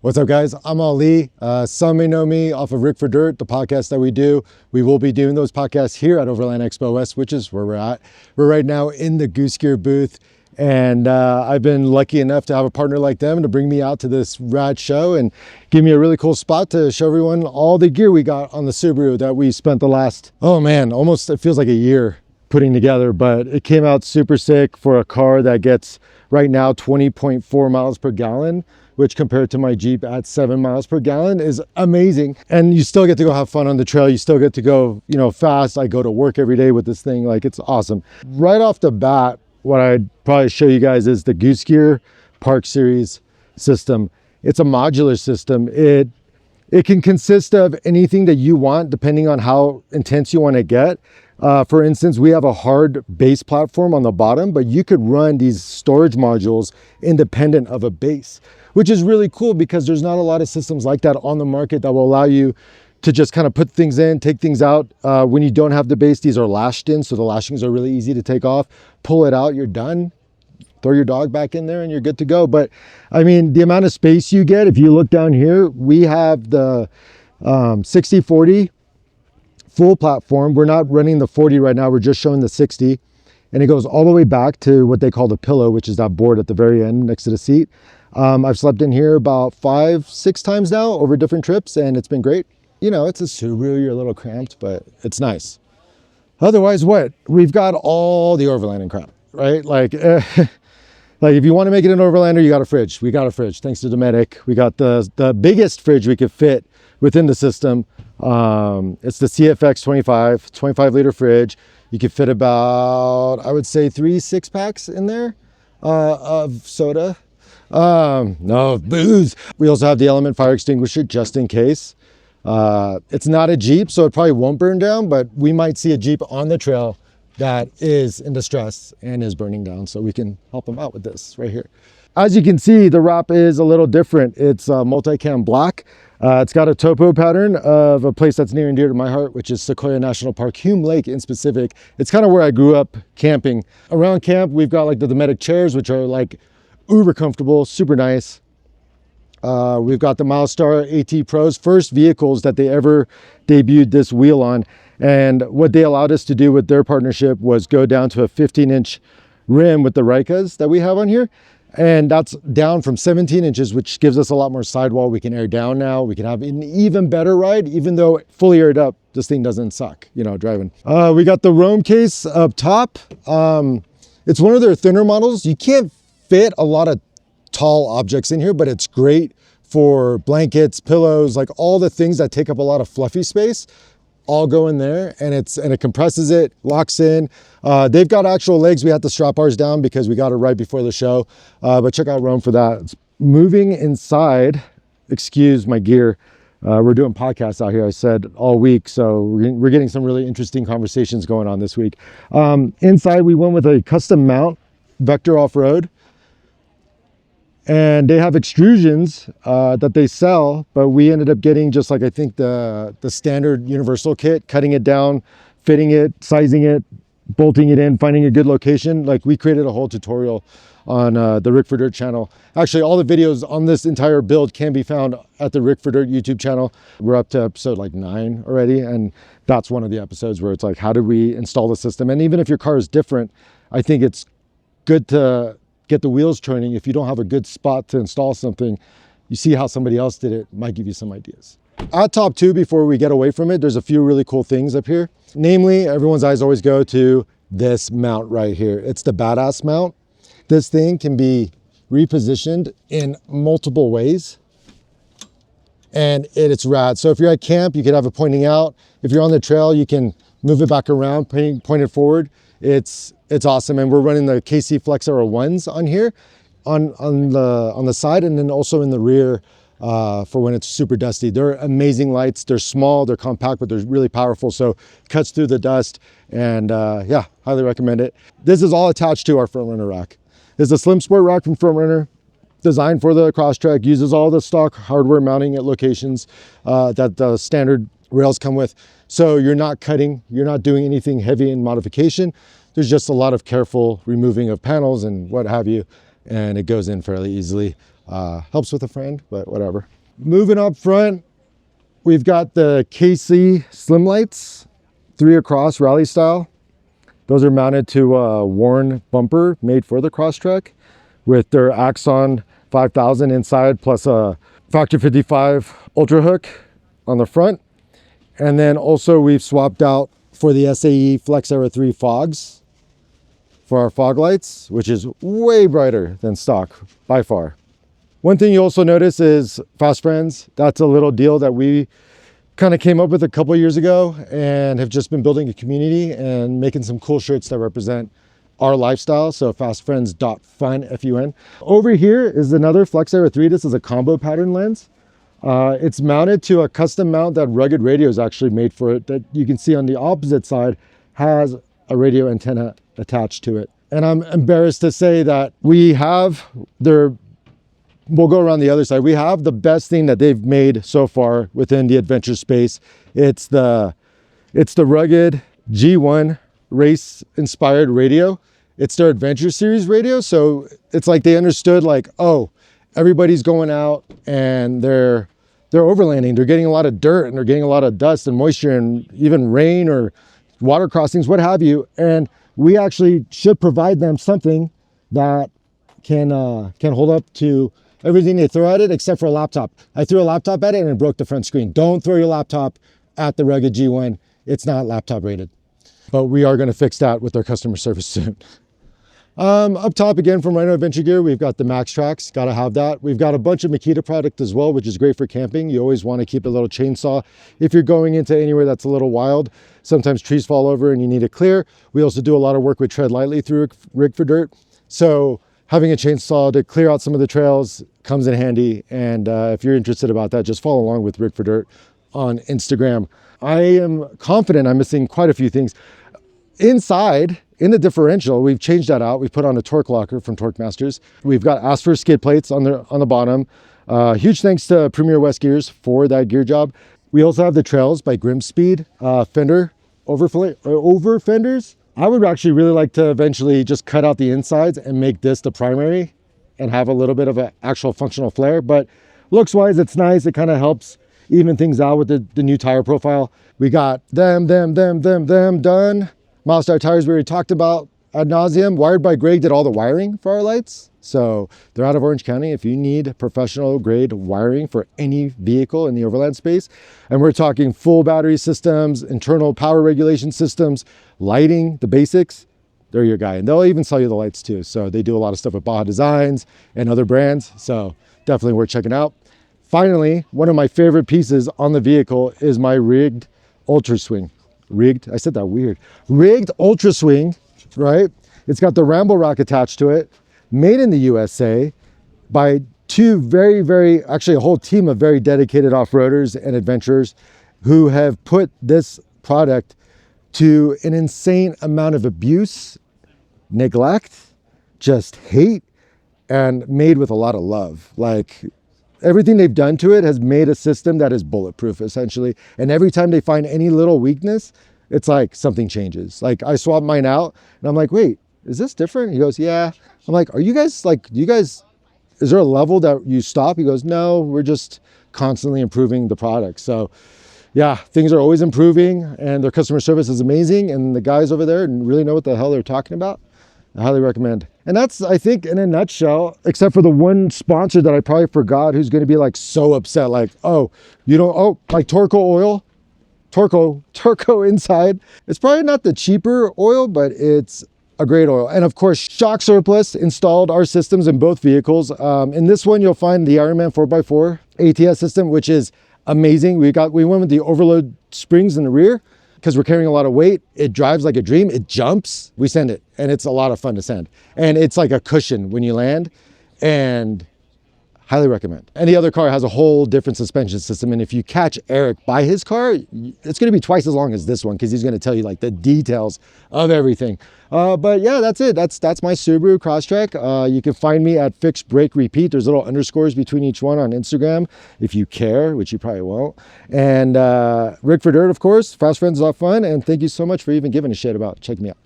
What's up, guys? I'm Ali. Some may know me off of Rig for Dirt, the podcast that we do. We will be doing those podcasts here at Overland Expo West, which is where we're at. We're right now in the Goose Gear booth, and I've been lucky enough to have a partner like them to bring me out to this rad show and give me a really cool spot to show everyone all the gear we got on the Subaru that we spent the last, oh man, almost it feels like a year putting together, but it came out super sick for a car that gets right now 20.4 miles per gallon, which compared to my Jeep at 7 miles per gallon is amazing. And you still get to go have fun on the trail. You still get to go, fast. I go to work every day with this thing. Like, it's awesome. Right off the bat, what I'd probably show you guys is the Goose Gear Park Series system. It's a modular system. It can consist of anything that you want, depending on how intense you want to get. For instance, we have a hard base platform on the bottom, but you could run these storage modules independent of a base, which is really cool because there's not a lot of systems like that on the market that will allow you to just kind of put things in, take things out. When you don't have the base, these are lashed in, so the lashings are really easy to take off. Pull it out, you're done. Throw your dog back in there and you're good to go. But I mean, the amount of space you get, if you look down here, we have the 60/40 full platform. We're not running the 40 right now, we're just showing the 60. And it goes all the way back to what they call the pillow, which is that board at the very end next to the seat. I've slept in here about 5-6 times now over different trips, and it's been great. It's a Subaru, you're a little cramped, but it's nice. Otherwise, what? We've got all the overlanding crap, right? Like if you want to make it an overlander, you got a fridge. We got a fridge, thanks to Dometic. We got the biggest fridge we could fit within the system. It's the CFX 25 liter fridge. You could fit about, I would say, 3 6-packs in there of soda. No, booze. We also have the Element fire extinguisher just in case. It's not a Jeep, so it probably won't burn down, but we might see a Jeep on the trail that is in distress and is burning down, so we can help them out with this right here. As you can see, the wrap is a little different. It's multicam black. It's got a topo pattern of a place that's near and dear to my heart, which is Sequoia National Park, Hume Lake in specific. It's kind of where I grew up camping. Around camp, we've got like the Dometic chairs, which are like uber comfortable, super nice. We've got the Milestar AT Pros, first vehicles that they ever debuted this wheel on. And what they allowed us to do with their partnership was go down to a 15-inch rim with the Rikas that we have on here. And that's down from 17 inches, which gives us a lot more sidewall. We can air down now. We can have an even better ride, even though fully aired up, this thing doesn't suck, driving. We got the Roam case up top. It's one of their thinner models. You can't fit a lot of tall objects in here, but it's great for blankets, pillows, like all the things that take up a lot of fluffy space all go in there, and it compresses it, locks in. They've got actual legs. We had to strap ours down because we got it right before the show, but check out Roam for that. Moving inside, excuse my gear. We're doing podcasts out here, I said, all week, so we're getting some really interesting conversations going on this week. Inside, we went with a custom mount, Vector Off-Road. And they have extrusions that they sell, but we ended up getting just like, I think the standard universal kit, cutting it down, fitting it, sizing it, bolting it in, finding a good location. Like, we created a whole tutorial on the Rig for Dirt channel. Actually, all the videos on this entire build can be found at the Rig for Dirt YouTube channel. We're up to episode like 9 already, and that's one of the episodes where it's like, how did we install the system? And even if your car is different, I think it's good to get the wheels turning. If you don't have a good spot to install something, you see how somebody else did it, might give you some ideas. At top 2, before we get away from it, there's a few really cool things up here. Namely, everyone's eyes always go to this mount right here. It's the Badass mount. This thing can be repositioned in multiple ways, and it's rad. So if you're at camp, you could have it pointing out. If you're on the trail, you can move it back around, point it forward. It's awesome, and we're running the KC Flex Aero 1s on here, on the side, and then also in the rear for when it's super dusty. They're amazing lights. They're small, they're compact, but they're really powerful, so cuts through the dust, and yeah, highly recommend it. This is all attached to our front runner rack. It's a Slim Sport rack from Front Runner, designed for the Crosstrek, uses all the stock hardware mounting at locations that the standard rails come with. So you're not cutting, you're not doing anything heavy in modification. There's just a lot of careful removing of panels and what have you, and it goes in fairly easily. Helps with a friend, but whatever. Moving up front, we've got the KC Slim Lights, 3 across rally style. Those are mounted to a worn bumper made for the Crosstrek with their Axon 5000 inside, plus a Factor 55 Ultra Hook on the front. And then also we've swapped out for the SAE Flex Era 3 fogs for our fog lights, which is way brighter than stock by far. One thing you also notice is Fast Friends. That's a little deal that we kind of came up with a couple years ago and have just been building a community and making some cool shirts that represent our lifestyle. So fastfriends.fun, F-U-N. Over here is another Flex Era 3. This is a combo pattern lens. It's mounted to a custom mount that Rugged Radio is actually made for it, that you can see on the opposite side has a radio antenna attached to it. And I'm embarrassed to say that we'll go around the other side. We have the best thing that they've made so far within the adventure space. It's the Rugged G1 race inspired radio. It's their adventure series radio. So it's like they understood, like, oh, everybody's going out and they're overlanding. They're getting a lot of dirt and they're getting a lot of dust and moisture and even rain or water crossings, what have you. And we actually should provide them something that can hold up to everything they throw at it, except for a laptop. I threw a laptop at it and it broke the front screen. Don't throw your laptop at the Rugged G1. It's not laptop rated. But we are going to fix that with our customer service soon. Up top again from Rhino Adventure Gear, we've got the Max Tracks. Got to have that. We've got a bunch of Makita product as well, which is great for camping. You always want to keep a little chainsaw if you're going into anywhere that's a little wild. Sometimes trees fall over and you need to clear. We also do a lot of work with Tread Lightly through Rig for Dirt. So having a chainsaw to clear out some of the trails comes in handy. And if you're interested about that, just follow along with Rig for Dirt on Instagram. I am confident I'm missing quite a few things. Inside, in the differential, we've changed that out. We've put on a torque locker from Torque Masters. We've got Asper skid plates on the bottom. Huge thanks to Premier West Gears for that gear job. We also have the Trails by Grimspeed fender over fenders. I would actually really like to eventually just cut out the insides and make this the primary and have a little bit of an actual functional flare. But looks wise, it's nice. It kind of helps even things out with the new tire profile. We got them done. Milestar tires we already talked about ad nauseum. Wired by Greg did all the wiring for our lights. So they're out of Orange County. If you need professional grade wiring for any vehicle in the overland space, and we're talking full battery systems, internal power regulation systems, lighting, the basics, they're your guy. And they'll even sell you the lights too. So they do a lot of stuff with Baja Designs and other brands. So definitely worth checking out. Finally, one of my favorite pieces on the vehicle is my rigged Ultra Swing. Rigged, I said that weird. Rigged Ultra Swing, right? It's got the Rambo rack attached to it, made in the USA by two actually a whole team of very dedicated off-roaders and adventurers who have put this product to an insane amount of abuse, neglect, just hate, and made with a lot of love. Like, everything they've done to it has made a system that is bulletproof, essentially. And every time they find any little weakness, it's like something changes. Like, I swapped mine out and I'm like, wait, is this different? He goes, yeah. I'm like, is there a level that you stop? He goes, no, we're just constantly improving the product. So yeah, things are always improving and their customer service is amazing. And the guys over there really know what the hell they're talking about. I highly recommend. And that's, I think, in a nutshell, except for the one sponsor that I probably forgot, who's going to be like so upset, like, oh, like Torco oil, Torco inside. It's probably not the cheaper oil, but it's a great oil. And of course, Shock Surplus installed our systems in both vehicles. In this one, you'll find the Ironman 4x4 ATS system, which is amazing. We went with the overload springs in the rear, because we're carrying a lot of weight. It drives like a dream. It jumps. We send it, and it's a lot of fun to send. And it's like a cushion when you land, and highly recommend. And the other car has a whole different suspension system. And if you catch Eric by his car, it's going to be twice as long as this one, because he's going to tell you like the details of everything. But yeah, that's it. That's my Subaru Crosstrek. You can find me at Fix Break Repeat. There's little underscores between each one on Instagram if you care, which you probably won't. And Rig for Dirt, of course. Fast Friends is all fun. And thank you so much for even giving a shit about checking me out.